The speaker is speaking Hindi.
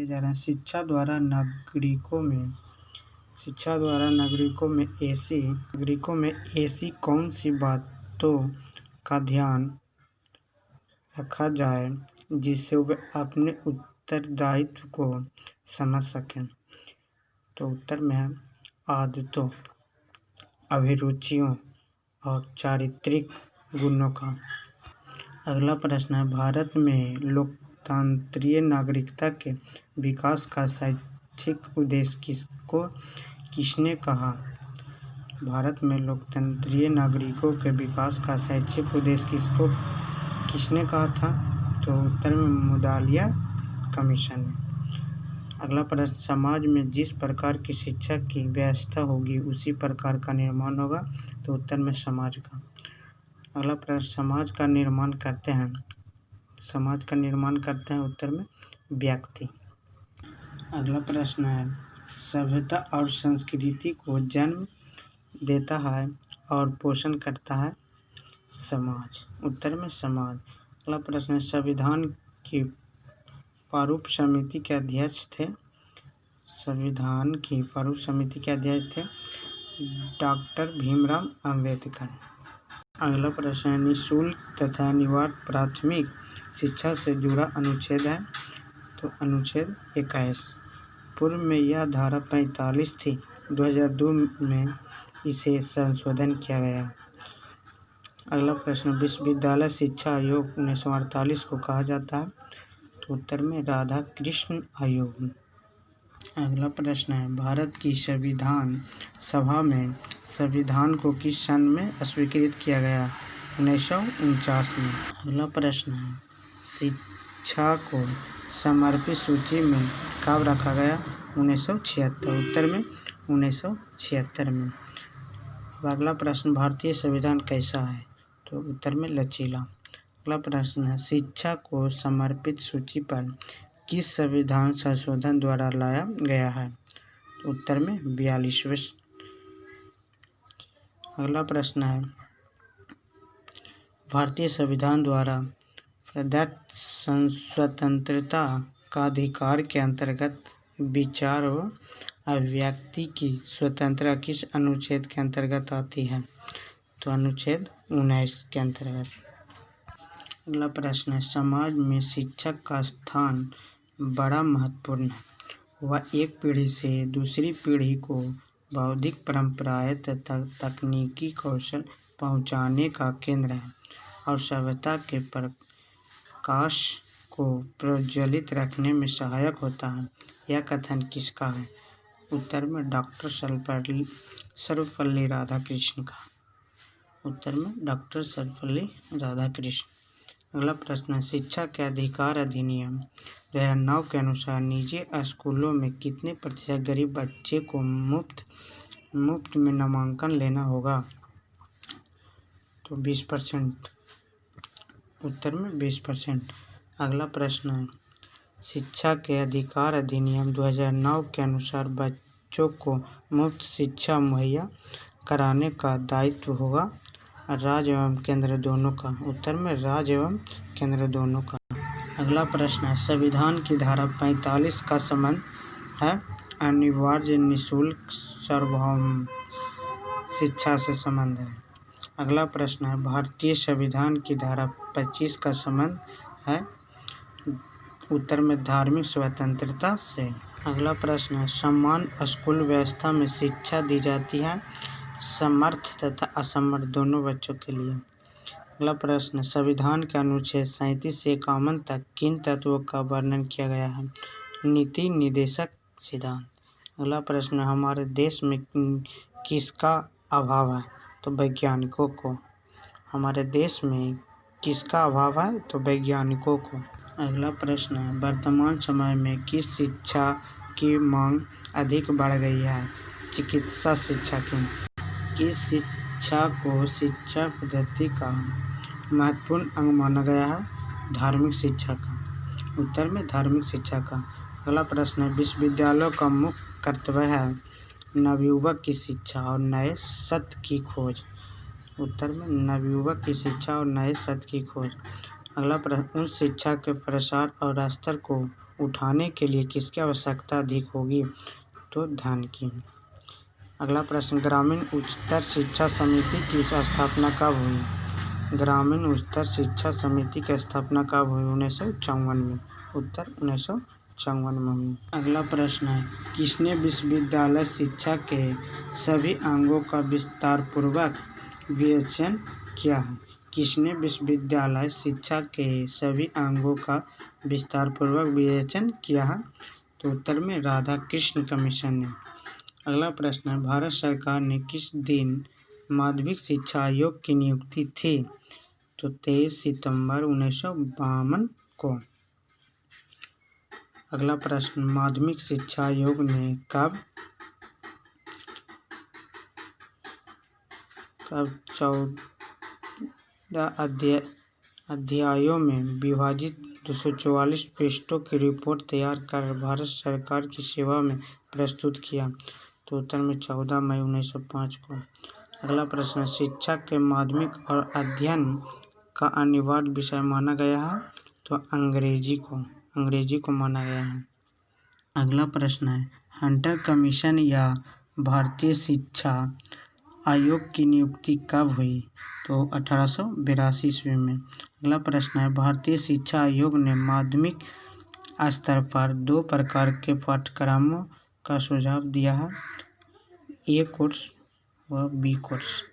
दिए जा रहे हैं। शिक्षा द्वारा नागरिकों में ऐसी कौन सी बातों का ध्यान रखा जाए जिससे वे अपने उत्तरदायित्व को समझ सकें। तो उत्तर में है आदतों, अभिरुचियों और चारित्रिक गुणों का। अगला प्रश्न है, भारत में लोकतंत्रीय नागरिकता के विकास का शैक्षिक उद्देश्य किसने कहा? भारत में लोकतंत्रीय नागरिकों के विकास का शैक्षिक उद्देश्य किसने कहा था? तो उत्तर में मुदालिया कमीशन ने। अगला प्रश्न, समाज में जिस प्रकार की शिक्षा की व्यवस्था होगी उसी प्रकार का निर्माण होगा। तो उत्तर में समाज का। अगला प्रश्न, समाज का निर्माण करते हैं उत्तर में व्यक्ति। अगला प्रश्न है, सभ्यता और संस्कृति को जन्म देता है और पोषण करता है समाज। उत्तर में समाज। अगला प्रश्न है, संविधान की प्रारूप समिति के अध्यक्ष थे? डॉक्टर भीमराव अम्बेडकर। अगला प्रश्न है, निःशुल्क तथा अनिवार्य प्राथमिक शिक्षा से जुड़ा अनुच्छेद है? तो अनुच्छेद 21। पूर्व में यह धारा 45 थी, 2002 में इसे संशोधन किया गया। अगला प्रश्न, विश्वविद्यालय शिक्षा आयोग 1948 को कहा जाता है? तो उत्तर में राधा कृष्ण आयोग। अगला प्रश्न है, भारत की संविधान सभा में संविधान को किस सन में स्वीकृत किया गया? 1949 में। अगला प्रश्न है, शिक्षा को समर्पित सूची में कब रखा गया? 1976। उत्तर में 1976 में। अब अगला प्रश्न, भारतीय संविधान कैसा है? तो उत्तर में लचीला। अगला प्रश्न है, शिक्षा को समर्पित सूची पर किस संविधान संशोधन द्वारा लाया गया है? तो उत्तर में 42वें। अगला प्रश्न है, भारतीय संविधान द्वारा प्रदत्त स्वतंत्रता का अधिकार के अंतर्गत विचार व अभिव्यक्ति की स्वतंत्रता किस अनुच्छेद के अंतर्गत आती है? तो अनुच्छेद 19 के अंतर्गत। अगला प्रश्न है, समाज में शिक्षक का स्थान बड़ा महत्वपूर्ण है। वह एक पीढ़ी से दूसरी पीढ़ी को बौद्धिक परंपराएं तथा तकनीकी कौशल पहुंचाने का केंद्र है और सभ्यता के प्रकाश को प्रज्वलित रखने में सहायक होता है। यह कथन किसका है? उत्तर में डॉक्टर सर्वपल्ली राधाकृष्ण का। उत्तर में डॉक्टर सर्वपल्ली राधाकृष्ण। अगला प्रश्न है, शिक्षा के अधिकार अधिनियम 2009 के अनुसार निजी स्कूलों में कितने प्रतिशत गरीब बच्चे को मुफ्त में नामांकन लेना होगा? तो 20%। उत्तर में 20%। अगला प्रश्न है, शिक्षा के अधिकार अधिनियम 2009 के अनुसार बच्चों को मुफ्त शिक्षा मुहैया कराने का दायित्व होगा राज्य एवं केंद्र दोनों का। उत्तर में राज्य एवं केंद्र दोनों का। अगला प्रश्न है, संविधान की धारा 45 का संबंध है अनिवार्य निःशुल्क सार्वभौम शिक्षा से संबंध है। अगला प्रश्न है, भारतीय संविधान की धारा 25 का संबंध है? उत्तर में धार्मिक स्वतंत्रता से। अगला प्रश्न है, समान स्कूल व्यवस्था में शिक्षा दी जाती है समर्थ तथा असमर्थ दोनों बच्चों के लिए। अगला प्रश्न, संविधान के अनुच्छेद 37 से 51 तक किन तत्वों का वर्णन किया गया है? नीति निर्देशक सिद्धांत। अगला प्रश्न, हमारे देश में किसका अभाव है? तो वैज्ञानिकों को। हमारे देश में किसका अभाव है? तो वैज्ञानिकों को। अगला प्रश्न है, वर्तमान समय में किस शिक्षा की मांग अधिक बढ़ गई है? चिकित्सा शिक्षा की। किस शिक्षा को शिक्षा पद्धति का महत्वपूर्ण अंग माना गया है? धार्मिक शिक्षा का। उत्तर में धार्मिक शिक्षा का। अगला प्रश्न है, विश्वविद्यालयों का मुख्य कर्तव्य है नवयुवक की शिक्षा और नए सत्य की खोज। उत्तर में नवयुवक की शिक्षा और नए सत्य की खोज। अगला प्रश्न, उस शिक्षा के प्रसार और स्तर को उठाने के लिए किसकी आवश्यकता अधिक होगी? तो धन की। अगला प्रश्न, ग्रामीण उच्चतर शिक्षा समिति की स्थापना कब हुई? ग्रामीण उच्चतर शिक्षा समिति की स्थापना कब हुई? 1954 में। उत्तर 1954 में हुई। अगला प्रश्न है, किसने विश्वविद्यालय शिक्षा के सभी अंगों का विस्तारपूर्वक विवेचन किया है? किसने विश्वविद्यालय शिक्षा के सभी अंगों का विस्तारपूर्वक विवेचन किया है? तो उत्तर में राधाकृष्ण कमीशन ने। अगला प्रश्न है, भारत सरकार ने किस दिन माध्यमिक शिक्षा आयोग की नियुक्ति थी? तो 23 सितंबर 1952 को। अगला प्रश्न, माध्यमिक शिक्षा आयोग ने कब 14 अध्यायों में विभाजित 244 पृष्ठों की रिपोर्ट तैयार कर भारत सरकार की सेवा में प्रस्तुत किया? तो उत्तर में 14 मई 1905 को। अगला प्रश्न, शिक्षा के माध्यमिक और अध्ययन का अनिवार्य विषय माना गया है? तो अंग्रेजी को माना गया है। अगला प्रश्न है, हंटर कमीशन या भारतीय शिक्षा आयोग की नियुक्ति कब हुई? तो 1882 ईस्वी में। अगला प्रश्न है, भारतीय शिक्षा आयोग ने माध्यमिक स्तर पर 2 प्रकार के पाठ्यक्रमों का सुझाव दिया है, ए कोर्स व बी कोर्स।